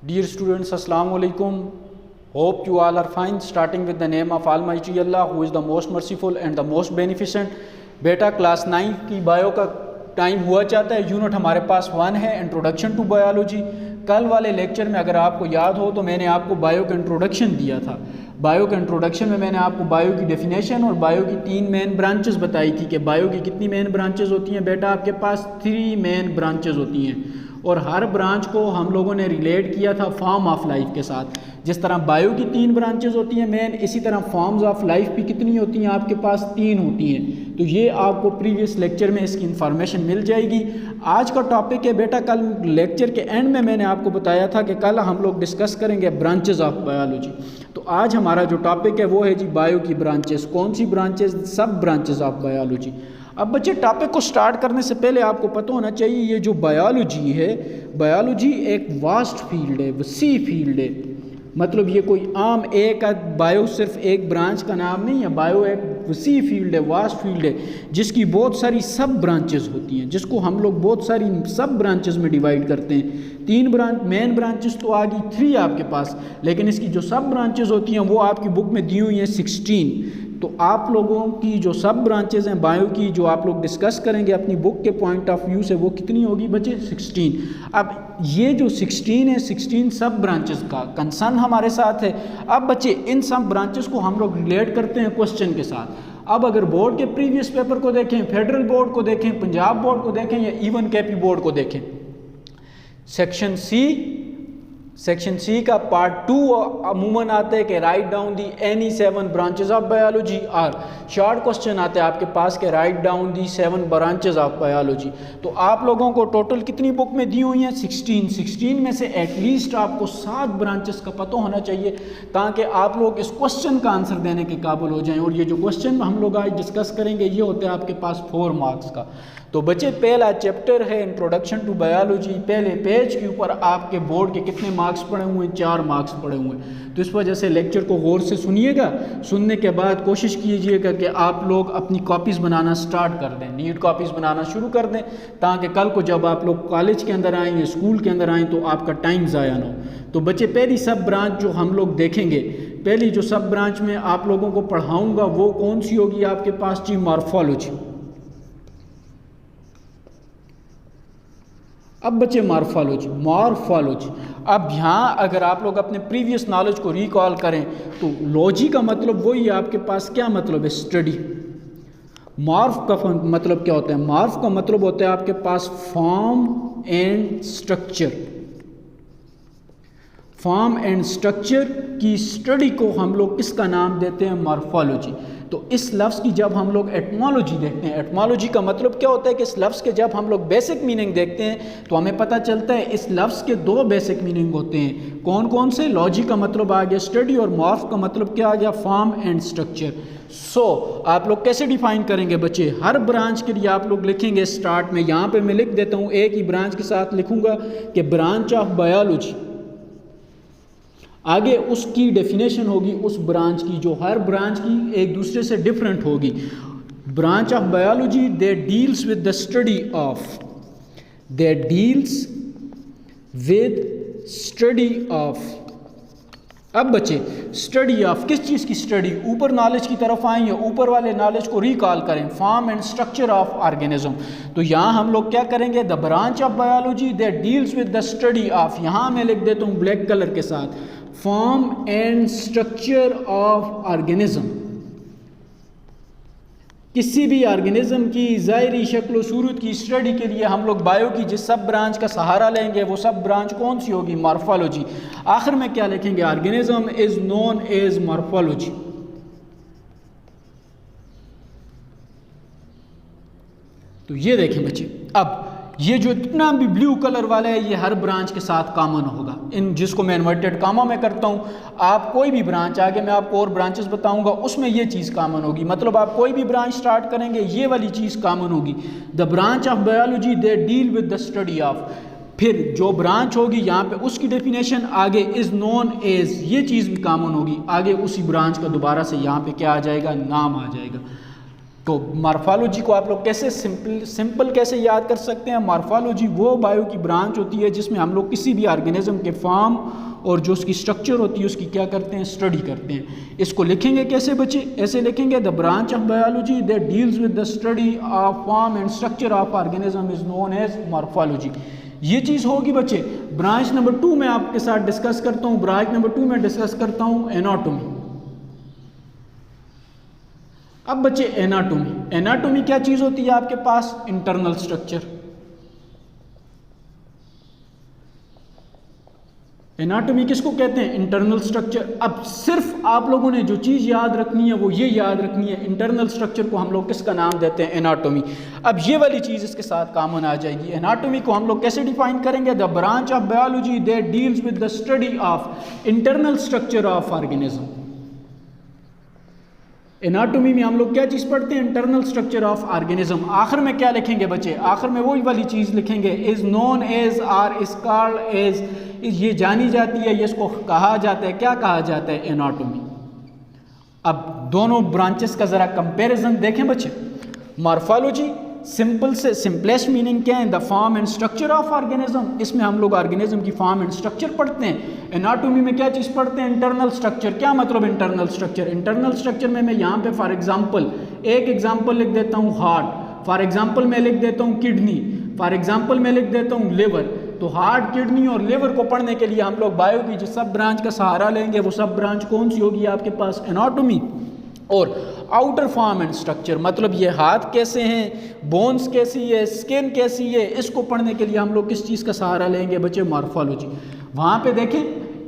Dear students, Assalamu alaikum. Hope you all are fine. Starting with the name of Almighty Allah, who is the most merciful and the most beneficent. बेटा class 9 की bio का time हुआ चाहता है। Unit हमारे पास 1 है, introduction to biology. कल वाले लेक्चर में अगर आपको याद हो तो मैंने आपको बायो का इंट्रोडक्शन दिया था। बायो के इंट्रोडक्शन में मैंने आपको बायो की डेफिनेशन और बायो की 3 मेन ब्रांचेस बताई थी कि बायो की कितनी मेन ब्रांचेस होती हैं। बेटा आपके पास 3 मेन ब्रांचेस होती हैं और हर ब्रांच को हम लोगों ने रिलेट किया था फॉर्म ऑफ लाइफ के साथ। जिस तरह बायो की 3 ब्रांचेस होती हैं मेन, इसी तरह फॉर्म्स ऑफ लाइफ भी कितनी होती हैं आपके पास 3 होती हैं। तो ये आपको प्रीवियस लेक्चर में इसकी इन्फॉर्मेशन मिल जाएगी। आज का टॉपिक है बेटा, कल लेक्चर के एंड में मैंने आपको बताया था कि कल हम लोग डिस्कस करेंगे ब्रांचेस ऑफ बायोलॉजी। तो आज हमारा जो टॉपिक है वो है जी बायो की ब्रांचेस। कौन सी ब्रांचेस? सब ब्रांचेस ऑफ बायोलॉजी। अब बच्चे टॉपिक को स्टार्ट करने से पहले आपको पता होना चाहिए ये जो बायोलॉजी है, बायोलॉजी एक वास्ट फील्ड है, वसी फील्ड है। मतलब ये कोई आम एक बायो सिर्फ एक ब्रांच का नाम नहीं है। बायो एक वसी फील्ड है, वास्ट फील्ड है, जिसकी बहुत सारी सब ब्रांचेस होती हैं, जिसको हम लोग बहुत सारी सब ब्रांचेस में डिवाइड करते हैं। 3 ब्रांच मेन ब्रांचेस तो आ गई 3 आपके पास, लेकिन इसकी जो सब ब्रांचेस होती हैं वो आपकी बुक में दी हुई हैं 16। तो आप लोगों की जो सब ब्रांचेस हैं बायो की, जो आप लोग डिस्कस करेंगे अपनी बुक के पॉइंट ऑफ व्यू से, वो कितनी होगी बच्चे? 16। अब ये जो 16 है, 16 सब ब्रांचेस का कंसर्न हमारे साथ है। अब बच्चे इन सब ब्रांचेस को हम लोग रिलेट करते हैं क्वेश्चन के साथ। अब अगर बोर्ड के प्रीवियस पेपर को देखें, फेडरल बोर्ड को देखें, पंजाब बोर्ड को देखें या इवन केपी बोर्ड को देखें, सेक्शन सी का पार्ट 2 अमूमन आता है कि write down the any 7 branches of biology. और शॉर्ट क्वेश्चन आते हैं आपके पास के right down the 7 branches of biology. तो आप लोगों को टोटल कितनी बुक में दी हुई हैं? 16 में से एटलीस्ट आपको 7 ब्रांचेस का पता होना चाहिए, ताकि आप लोग इस क्वेश्चन का आंसर देने के काबिल हो जाएं। और ये जो क्वेश्चन हम लोग आज डिस्कस करेंगे ये होते हैं आपके पास 4 मार्क्स का। तो बच्चे पहला चैप्टर है इंट्रोडक्शन टू बायोलॉजी। पहले पेज के ऊपर आपके बोर्ड के कितने मार्क्स पड़े हुए हैं? 4 मार्क्स पड़े हुए हैं। तो इस वजह से लेक्चर को गौर से सुनिएगा। सुनने के बाद कोशिश कीजिएगा कि आप लोग अपनी कॉपीज़ बनाना स्टार्ट कर दें, नीट कॉपीज़ बनाना शुरू कर दें, ताकि कल को जब आप लोग कॉलेज के अंदर आएँ या स्कूल के अंदर आएँ तो आपका टाइम ज़ाया ना हो। तो बच्चे पहली सब ब्रांच जो हम लोग देखेंगे, पहली जो सब ब्रांच में आप लोगों को पढ़ाऊँगा वो कौन सी होगी आपके पास जी? मॉर्फोलॉजी। अब बच्चे मॉर्फोलॉजी। अब यहाँ अगर आप लोग अपने प्रीवियस नॉलेज को रिकॉल करें तो लॉजी का मतलब वही है आपके पास, क्या मतलब है? स्टडी। मॉर्फ का मतलब क्या होता है? मॉर्फ का मतलब होता है आपके पास form and structure. Form and structure की स्टडी को हम लोग किसका नाम देते हैं? मॉर्फोलॉजी। तो इस लफ्ज़ की जब हम लोग एटमोलॉजी देखते हैं, एटमोलॉजी का मतलब क्या होता है कि इस लफ्ज़ के जब हम लोग बेसिक मीनिंग देखते हैं तो हमें पता चलता है इस लफ्ज़ के 2 बेसिक मीनिंग होते हैं। कौन कौन से? लॉजी का मतलब आ गया स्टडी और मॉर्फ का मतलब क्या आ गया? Form and structure. सो आप लोग कैसे डिफाइन करेंगे बच्चे? हर ब्रांच के लिए आप लोग लिखेंगे स्टार्ट में, यहाँ पे मैं लिख देता हूँ, एक ही ब्रांच के साथ लिखूँगा कि ब्रांच ऑफ बायोलॉजी। आगे उसकी डेफिनेशन होगी उस ब्रांच की, जो हर ब्रांच की एक दूसरे से डिफरेंट होगी। Branch of biology they deals with the study of अब बच्चे स्टडी ऑफ किस चीज़ की स्टडी? ऊपर नॉलेज की तरफ आएँ या ऊपर वाले नॉलेज को रिकॉल करें, form and structure of organism. तो यहाँ हम लोग क्या करेंगे? The branch of biology they deals with the study of, यहाँ मैं लिख देता हूँ ब्लैक कलर के साथ, form and structure of organism. किसी भी ऑर्गेनिज्म की ज़ाहिरी शक्ल व सूरत की स्टडी के लिए हम लोग बायो की जिस सब ब्रांच का सहारा लेंगे वो सब ब्रांच कौन सी होगी? मॉर्फोलॉजी। आखिर में क्या लिखेंगे? Organism is known as morphology. तो ये देखें बच्चे, अब ये जो इतना भी ब्लू कलर वाला है ये हर ब्रांच के साथ कॉमन होगा, इन जिसको मैं इन्वर्टेड कामा में करता हूँ। आप कोई भी ब्रांच, आगे मैं आपको और ब्रांचेस बताऊंगा, उसमें ये चीज़ कॉमन होगी। मतलब आप कोई भी ब्रांच स्टार्ट करेंगे ये वाली चीज़ कॉमन होगी। The branch of biology they deal with the study of. फिर जो ब्रांच होगी यहाँ पे उसकी डेफिनेशन आगे इज़ नोन एज, ये चीज़ भी कॉमन होगी। आगे उसी ब्रांच का दोबारा से यहाँ पे क्या आ जाएगा? नाम आ जाएगा। तो मॉर्फोलॉजी को आप लोग कैसे सिंपल कैसे याद कर सकते हैं? मॉर्फोलॉजी वो बायो की ब्रांच होती है जिसमें हम लोग किसी भी ऑर्गेनिज्म के फॉर्म और जो उसकी स्ट्रक्चर होती है उसकी क्या करते हैं, स्टडी करते हैं। इसको लिखेंगे कैसे बच्चे? ऐसे लिखेंगे, the branch of biology that deals with the study of form and structure of organism is known as morphology. ये चीज़ होगी बच्चे। ब्रांच नंबर 2 में आपके साथ डिस्कस करता हूँ, ब्रांच नंबर 2 में डिस्कस करता हूँ एनाटॉमी। अब बच्चे एनाटॉमी, एनाटॉमी क्या चीज़ होती है आपके पास? Internal structure. एनाटॉमी किसको कहते हैं? Internal structure. अब सिर्फ आप लोगों ने जो चीज़ याद रखनी है वो ये याद रखनी है, इंटरनल स्ट्रक्चर को हम लोग किसका नाम देते हैं? एनाटॉमी। अब ये वाली चीज़ इसके साथ कॉमन आ जाएगी। एनाटॉमी को हम लोग कैसे डिफाइन करेंगे? The branch of biology that deals with the study of internal structure of organism. Anatomy में हम लोग क्या चीज़ पढ़ते हैं? Internal structure of organism. आखिर में क्या लिखेंगे बच्चे? आखिर में वही वाली चीज़ लिखेंगे, is known as or is called as, ये जानी जाती है, ये इसको कहा जाता है, क्या कहा जाता है? एनाटॉमी। अब दोनों ब्रांचेस का ज़रा कंपैरिजन देखें बच्चे। मॉर्फोलॉजी सिंपल से सिंपलेस्ट मीनिंग क्या है? The form and structure of organism. इसमें हम लोग ऑर्गेनिज्म की फॉर्म एंड स्ट्रक्चर पढ़ते हैं। एनाटॉमी में क्या चीज़ पढ़ते हैं? Internal structure. क्या मतलब इंटरनल स्ट्रक्चर? इंटरनल स्ट्रक्चर में मैं यहाँ पे फॉर एग्जांपल एक एग्जांपल लिख देता हूँ हार्ट, फॉर एग्जांपल मैं लिख देता हूँ किडनी, फॉर एग्जांपल मैं लिख देता हूँ लिवर। तो हार्ट, किडनी और लिवर को पढ़ने के लिए हम लोग बायो की जो सब ब्रांच का सहारा लेंगे, वो सब ब्रांच कौन सी होगी आपके पास? एनाटॉमी। और आउटर फॉर्म एंड स्ट्रक्चर मतलब ये हाथ कैसे हैं, बोन्स कैसी है, स्किन कैसी है, इसको पढ़ने के लिए हम लोग किस चीज़ का सहारा लेंगे बच्चे? मॉर्फोलॉजी। वहाँ पे देखें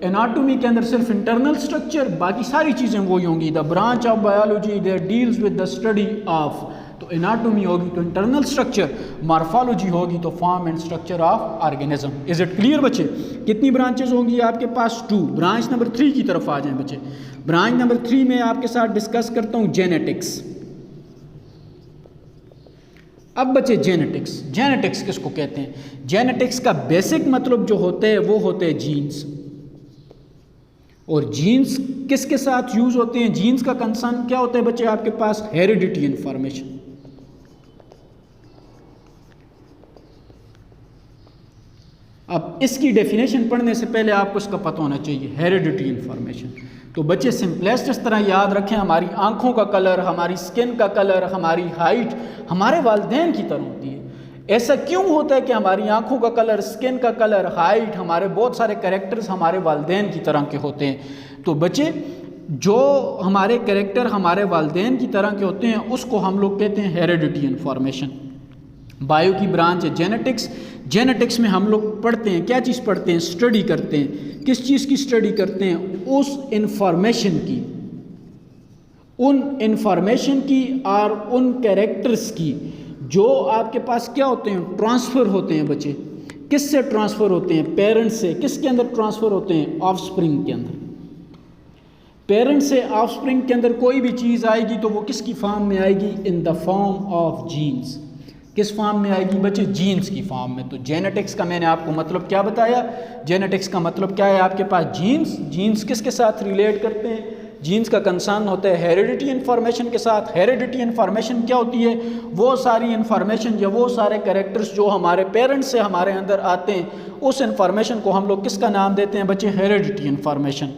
एनाटॉमी के अंदर सिर्फ इंटरनल स्ट्रक्चर, बाकी सारी चीज़ें वही होंगी। The branch of biology that deals with the study of, तो एनाटॉमी होगी तो इंटरनल स्ट्रक्चर, मॉर्फोलॉजी होगी तो form and structure of organism. Is it clear बच्चे? कितनी ब्रांचेज होंगी आपके पास? 2। ब्रांच नंबर 3 की तरफ आ जाएं बच्चे। ब्रांच नंबर 3 में आपके साथ डिस्कस करता हूँ जेनेटिक्स। अब बच्चे जेनेटिक्स, जेनेटिक्स किसको कहते हैं? जेनेटिक्स का बेसिक मतलब जो होते हैं वो होते हैं जीन्स। और जीन्स किसके साथ यूज होते हैं? जीन्स का कंसर्न क्या होता है बच्चे आपके पास? Heredity information. अब इसकी डेफिनेशन पढ़ने से पहले आपको इसका पता होना चाहिए, हेरिडिटी इंफॉर्मेशन। तो बच्चे सिंपलेस्ट इस तरह याद रखें, हमारी आंखों का कलर, हमारी स्किन का कलर, हमारी हाइट हमारे वालिदैन की तरह होती है। ऐसा क्यों होता है कि हमारी आंखों का कलर, स्किन का कलर, हाइट, हमारे बहुत सारे कैरेक्टर्स हमारे वालिदैन की तरह के होते हैं? तो बच्चे जो हमारे कैरेक्टर हमारे वालिदैन की तरह के होते हैं उसको हम लोग कहते हैं हेरिडिटी इंफॉर्मेशन। बायो की ब्रांच है जेनेटिक्स। जेनेटिक्स में हम लोग पढ़ते हैं, क्या चीज़ पढ़ते हैं? स्टडी करते हैं। किस चीज़ की स्टडी करते हैं? उस इंफॉर्मेशन की, उन इंफॉर्मेशन की और उन कैरेक्टर्स की जो आपके पास क्या होते हैं? ट्रांसफ़र होते हैं बच्चे। किससे ट्रांसफ़र होते हैं? पेरेंट्स से। किसके अंदर ट्रांसफ़र होते हैं? ऑफस्प्रिंग के अंदर। पेरेंट्स से ऑफस्प्रिंग के अंदर कोई भी चीज़ आएगी तो वो किसकी फॉर्म में आएगी? In the form of genes. किस फॉर्म में आएगी बच्चे? जीन्स की फॉर्म में। तो जेनेटिक्स का मैंने आपको मतलब क्या बताया? जेनेटिक्स का मतलब क्या है आपके पास? जीन्स। जीन्स किसके साथ रिलेट करते हैं? जीन्स का कंसर्न होता है हेरिडिटी इन्फॉर्मेशन के साथ। हेरिडिटी इन्फॉर्मेशन क्या होती है? वो सारी इन्फॉर्मेशन या वो सारे कैरेक्टर्स जो हमारे पेरेंट्स से हमारे अंदर आते हैं, उस इन्फॉर्मेशन को हम लोग किसका नाम देते हैं बच्चे? Heredity information.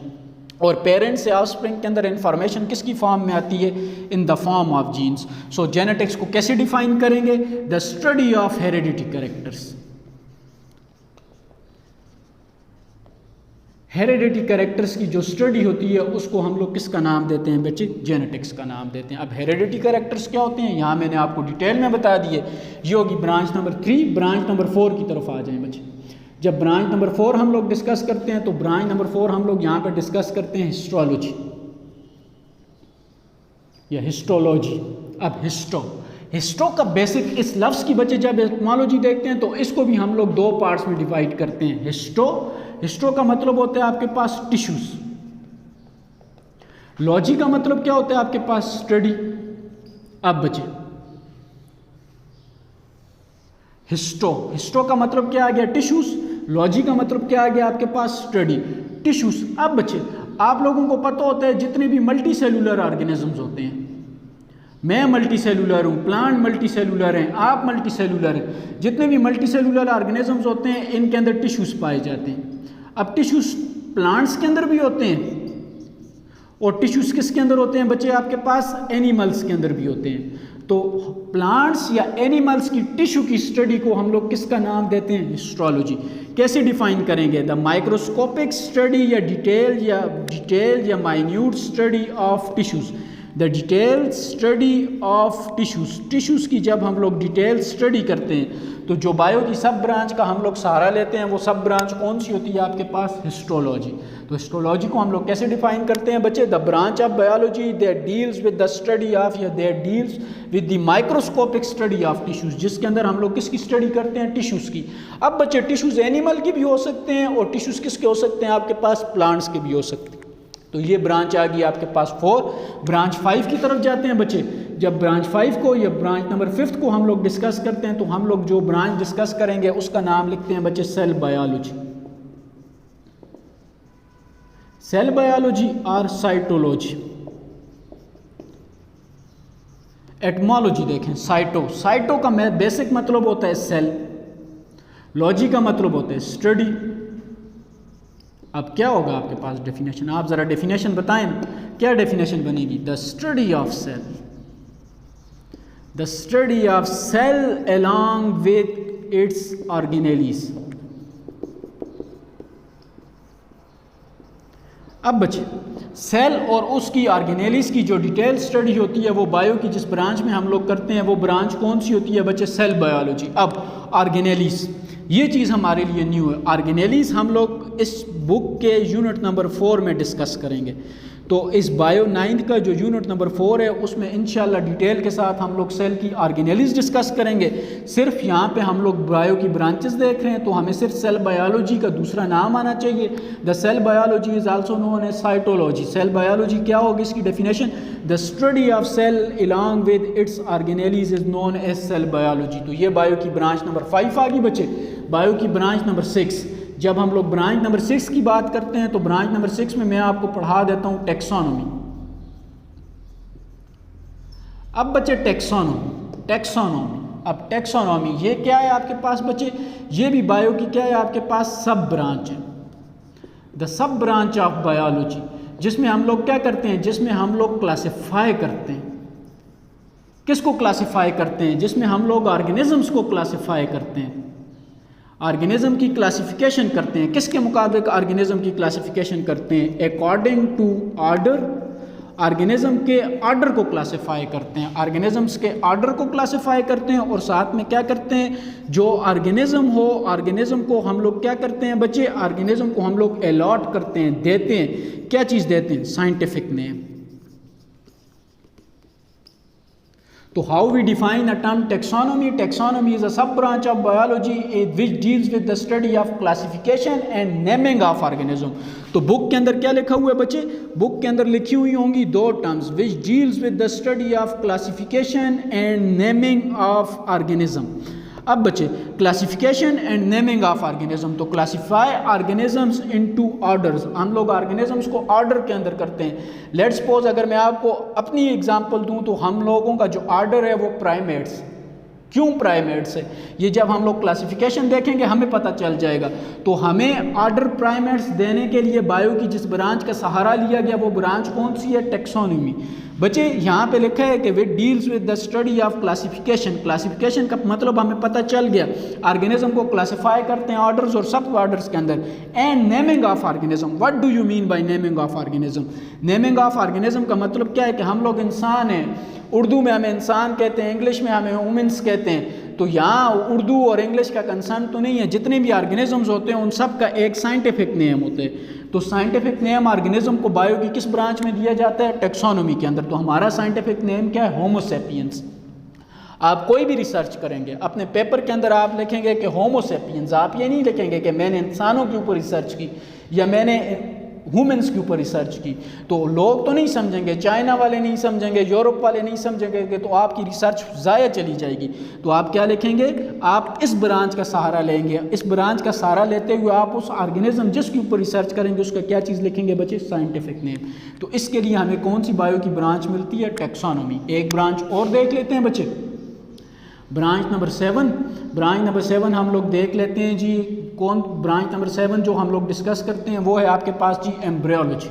और पेरेंट्स से ऑफस्प्रिंग के अंदर इन्फॉर्मेशन किसकी फॉर्म में आती है? In the form of genes. So genetics को कैसे डिफाइन करेंगे? The study of heredity characters. Heredity characters की जो स्टडी होती है उसको हम लोग किसका नाम देते हैं बच्चे? जेनेटिक्स का नाम देते हैं। अब हेरिडिटी कैरेक्टर्स क्या होते हैं यहाँ मैंने आपको डिटेल में बता दिए। ये होगी ब्रांच नंबर 3। ब्रांच नंबर 4 की तरफ आ जाएं बच्चे। जब ब्रांच नंबर 4 हम लोग डिस्कस करते हैं तो ब्रांच नंबर 4 हम लोग यहाँ पे डिस्कस करते हैं हिस्टोलॉजी या हिस्टोलॉजी। अब हिस्टो का बेसिक इस लफ्ज़ की बच्चे जब एटमोलॉजी देखते हैं तो इसको भी हम लोग 2 पार्ट्स में डिवाइड करते हैं। हिस्टो का मतलब होता है आपके पास टिश्यूज। लॉजी का मतलब क्या होता है आपके पास? स्टडी। अब बच्चे हिस्टो का मतलब क्या आ गया? टिश्यूज। लॉजी का मतलब क्या आ गया आपके पास? स्टडी। टिश्यूज। अब बच्चे आप लोगों को पता होता है जितने भी मल्टी सेलुलर ऑर्गेनिजम्स होते हैं, मैं मल्टी सेलुलर हूँ, प्लांट मल्टी सेलुलर हैं, आप मल्टी सेलुलर हैं। जितने भी मल्टी सेलुलर ऑर्गेनिजम्स होते हैं इनके अंदर टिश्यूज़ पाए जाते हैं। अब टिश्यूज़ प्लांट्स के अंदर भी होते हैं और टिश्यूज़ किसके अंदर होते हैं बच्चे, आपके पास एनिमल्स के अंदर भी होते हैं। तो प्लांट्स या एनिमल्स की टिश्यू की स्टडी को हम लोग किसका नाम देते हैं, हिस्टोलॉजी। कैसे डिफाइन करेंगे, द माइक्रोस्कोपिक स्टडी या डिटेल या minute study of tissues. The detail study of tissues की जब हम लोग डिटेल स्टडी करते हैं तो जो बायो की सब ब्रांच का हम लोग सहारा लेते हैं वो सब ब्रांच कौन सी होती है आपके पास, हिस्टोलॉजी। तो हिस्टोलॉजी को हम लोग कैसे डिफाइन करते हैं बच्चे, the branch of biology that deals with the study of या that deals with the microscopic study of tissues, जिसके अंदर हम लोग किसकी स्टडी करते हैं, टिश्यूज़ की। अब बच्चे टिश्यूज़ एनिमल की भी हो सकते हैं और टिश्यूज़ किसके हो सकते हैं आपके पास, प्लांट्स के भी हो सकते हैं। तो ये ब्रांच आ गई आपके पास 4। ब्रांच 5 की तरफ जाते हैं बच्चे। जब ब्रांच 5 को या ब्रांच नंबर 5 को हम लोग डिस्कस करते हैं तो हम लोग जो ब्रांच डिस्कस करेंगे उसका नाम लिखते हैं बच्चे सेल बायोलॉजी। सेल बायोलॉजी और साइटोलॉजी। एटमोलॉजी देखें, साइटो का बेसिक मतलब होता है सेल, लॉजी का मतलब होता है स्टडी। अब क्या होगा आपके पास डेफिनेशन, आप ज़रा डेफिनेशन बताएं ना, क्या डेफिनेशन बनेगी, the study of cell, the study of cell along with its organelles. अब बच्चे सेल और उसकी ऑर्गेनेलीज की जो डिटेल स्टडी होती है वो बायो की जिस ब्रांच में हम लोग करते हैं वो ब्रांच कौन सी होती है बच्चे, सेल बायोलॉजी। अब ऑर्गेनेलीज, ये चीज़ हमारे लिए न्यू है। ऑर्गेनेलीज हम लोग इस बुक के यूनिट नंबर 4 में डिस्कस करेंगे। तो इस बायो 9 का जो यूनिट नंबर 4 है उसमें इंशाल्लाह डिटेल के साथ हम लोग सेल की ऑर्गेनेलीज डिस्कस करेंगे। सिर्फ यहाँ पे हम लोग बायो की ब्रांचेस देख रहे हैं तो हमें सिर्फ सेल बायोलॉजी का दूसरा नाम आना चाहिए। The cell biology is also known as cytology. Cell biology क्या होगी इसकी definition, the study of cell along with its organelles is known as cell biology. तो ये बायो की ब्रांच नंबर 5 आ गई बच्चे। बायो की ब्रांच नंबर 6, जब हम लोग ब्रांच नंबर 6 की बात करते हैं तो ब्रांच नंबर 6 में मैं आपको पढ़ा देता हूं टेक्सोनोमी। अब बच्चे टेक्सोनोमी, अब टेक्सोनोमी ये क्या है आपके पास बच्चे, ये भी बायो की क्या है आपके पास, सब ब्रांच है, the sub branch of biology, जिसमें हम लोग क्या करते हैं, जिसमें हम लोग क्लासिफाई करते हैं। किसको क्लासिफाई करते हैं, जिसमें हम लोग ऑर्गेनिजम्स को क्लासिफाई करते हैं, ऑर्गेनिज्म की क्लासिफिकेशन करते हैं। किसके मुताबिक ऑर्गेनिज्म की क्लासिफिकेशन करते हैं, अकॉर्डिंग टू ऑर्डर, ऑर्गेनिज्म के ऑर्डर को क्लासिफाई करते हैं, ऑर्गेनिजम्स के ऑर्डर को क्लासिफाई करते हैं। और साथ में क्या करते हैं, जो ऑर्गेनिज्म हो, ऑर्गेनिज्म को हम लोग क्या करते हैं बच्चे, ऑर्गेनिज्म को हम लोग अलॉट करते हैं, देते हैं। क्या चीज़ देते हैं, साइंटिफिक नेम। तो how we define the term taxonomy, taxonomy is a sub branch of biology which deals with the study of classification and naming of organism. तो बुक के अंदर क्या लिखा हुआ है बच्चे, बुक के अंदर लिखी हुई होंगी 2 terms, which deals with the study of classification and naming of organism. अब बच्चे classification and naming of organism, तो क्लासिफाई ऑर्गेनिजम्स इनटू ऑर्डर्स, हम लोग ऑर्गेनिजम्स को ऑर्डर के अंदर करते हैं। लेट्स सपोज अगर मैं आपको अपनी एग्जांपल दूं तो हम लोगों का जो ऑर्डर है वो प्राइमेट्स। क्यों प्राइमेट्स है, ये जब हम लोग क्लासिफिकेशन देखेंगे हमें पता चल जाएगा। तो हमें ऑर्डर प्राइमेट्स देने के लिए बायो की जिस ब्रांच का सहारा लिया गया वो ब्रांच कौन सी है, टेक्सोनोमी। बच्चे यहाँ पे लिखा है कि विच deals with the study of classification, classification का मतलब हमें पता चल गया, ऑर्गेनिज्म को क्लासिफाई करते हैं ऑर्डर्स और सब ऑर्डर्स के अंदर। And naming of organism, what do you mean by naming of organism. Naming of organism का मतलब क्या है कि हम लोग इंसान हैं, उर्दू में हमें इंसान कहते हैं, इंग्लिश में हमें ह्यूमन्स कहते हैं। तो यहाँ उर्दू और इंग्लिश का कंसर्न तो नहीं है, जितने भी ऑर्गेनिजम्स होते हैं उन सब का एक साइंटिफिक नेम होते हैं। तो साइंटिफिक नेम ऑर्गेनिज्म को बायो की किस ब्रांच में दिया जाता है, टेक्सोनोमी के अंदर। तो हमारा साइंटिफिक नेम क्या है, होमो सेपियंस। आप कोई भी रिसर्च करेंगे अपने पेपर के अंदर आप लिखेंगे कि होमो सेपियंस, आप ये नहीं लिखेंगे कि मैंने इंसानों के ऊपर रिसर्च की या मैंने ह्यूमंस के ऊपर रिसर्च की, तो लोग तो नहीं समझेंगे, चाइना वाले नहीं समझेंगे, यूरोप वाले नहीं समझेंगे, तो आपकी रिसर्च ज़ाया चली जाएगी। तो आप क्या लिखेंगे, आप इस ब्रांच का सहारा लेंगे, इस ब्रांच का सहारा लेते हुए आप उस ऑर्गेनिज्म जिसके ऊपर रिसर्च करेंगे उसका क्या चीज़ लिखेंगे बच्चे, साइंटिफिक नेम। तो इसके लिए हमें कौन सी बायो की ब्रांच मिलती है, टैक्सोनॉमी। एक ब्रांच और देख लेते हैं बच्चे, ब्रांच नंबर 7। ब्रांच नंबर 7 हम लोग देख लेते हैं जी, कौन ब्रांच नंबर 7 जो हम लोग डिस्कस करते हैं वो है आपके पास जी एम्ब्रियोलॉजी।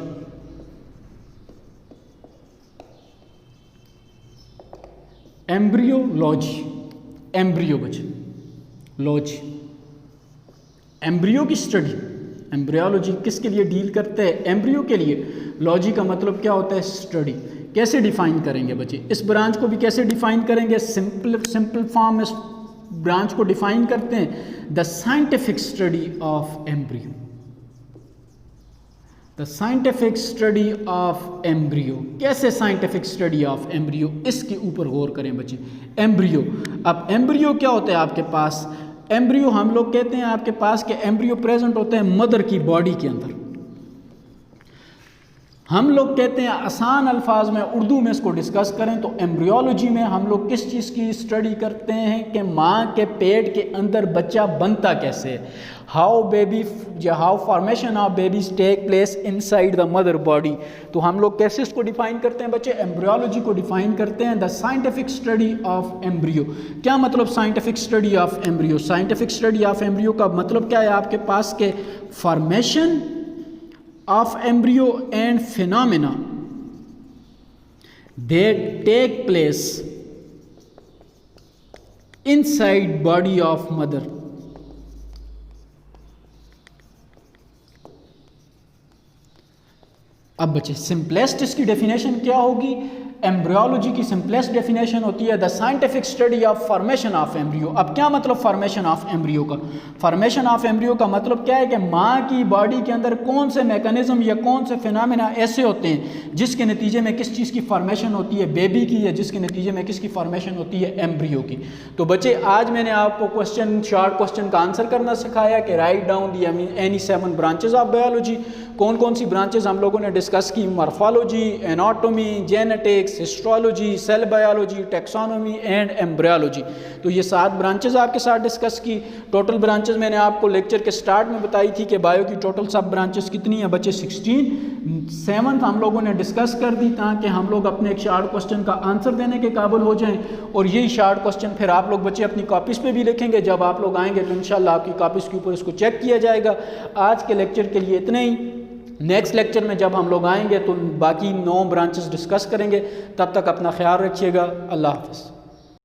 एम्ब्रियोलॉजी, एम्ब्रियो बच्चे, लॉजी, एम्ब्रियो की स्टडी। एम्ब्रियोलॉजी किसके लिए डील करते हैं, एम्ब्रियो के लिए। लॉजी का मतलब क्या होता है, स्टडी। कैसे डिफाइन करेंगे बच्चे, इस ब्रांच को भी कैसे डिफाइन करेंगे, सिंपल फॉर्म में इस ब्रांच को डिफाइन करते हैं, the scientific study of embryo. The scientific study of embryo. कैसे साइंटिफिक स्टडी ऑफ एम्ब्रियो, इसके ऊपर गौर करें बच्चे। एम्ब्रियो, अब एम्ब्रियो क्या होता है आपके पास, एम्ब्रियो हम लोग कहते हैं आपके पास कि एम्ब्रियो प्रेजेंट होते हैं मदर की बॉडी के अंदर। हम लोग कहते हैं आसान अल्फाज में उर्दू में इसको डिस्कस करें तो एम्ब्रियोलॉजी में हम लोग किस चीज़ की स्टडी करते हैं कि माँ के पेट के अंदर बच्चा बनता कैसे है, how formation of babies take place inside the mother body. तो हम लोग कैसे इसको डिफाइन करते हैं बच्चे, एम्ब्रियोलॉजी को डिफाइन करते हैं the scientific study of embryo. क्या मतलब scientific study of embryo, scientific study of embryo का मतलब क्या है आपके पास के formation of embryo and phenomena that take place inside body of mother। अब बच्चे सिंपलेस्ट इसकी डेफिनेशन क्या होगी, एम्ब्रियोलॉजी की सिंपलेस्ट डेफिनेशन होती है the scientific study of formation of embryo. अब क्या मतलब फॉर्मेशन ऑफ एम्ब्रियो का, फॉर्मेशन ऑफ एम्ब्रियो का मतलब क्या है कि माँ की बॉडी के अंदर कौन से मैकेनिज्म या कौन से फिनोमेना ऐसे होते हैं जिसके नतीजे में किस चीज़ की फॉर्मेशन होती है, बेबी की, या जिसके नतीजे में किसकी फॉर्मेशन होती है, एम्ब्रियो की। तो बच्चे आज मैंने आपको क्वेश्चन, शॉर्ट क्वेश्चन का आंसर करना सिखाया कि write down the any 7 branches of biology. कौन कौन सी ब्रांचेज हम लोगों ने डिस्कस की, morphology, anatomy, genetics, histology, cell biology, taxonomy and embryology. तो ये 7 ब्रांचेज आपके साथ डिस्कस की। टोटल ब्रांचेज मैंने आपको लेक्चर के स्टार्ट में बताई थी कि बायो की टोटल सब ब्रांचेस कितनी है बच्चे, 16। 7th हम लोगों ने डिस्कस कर दी ताकि हम लोग अपने एक शॉर्ट क्वेश्चन का आंसर देने के काबिल हो जाएं, और यही शॉर्ट क्वेश्चन फिर आप लोग बच्चे अपनी कॉपीज़ पे भी लिखेंगे। जब आप लोग आएंगे तो इंशाल्लाह आपकी कॉपीज़ के ऊपर इसको चेक किया जाएगा। आज के लेक्चर के लिए इतना ही। नेक्स्ट लेक्चर में जब हम लोग आएंगे तो बाकी 9 ब्रांचेस डिस्कस करेंगे। तब तक अपना ख्याल रखिएगा। अल्लाह हाफ़िज़।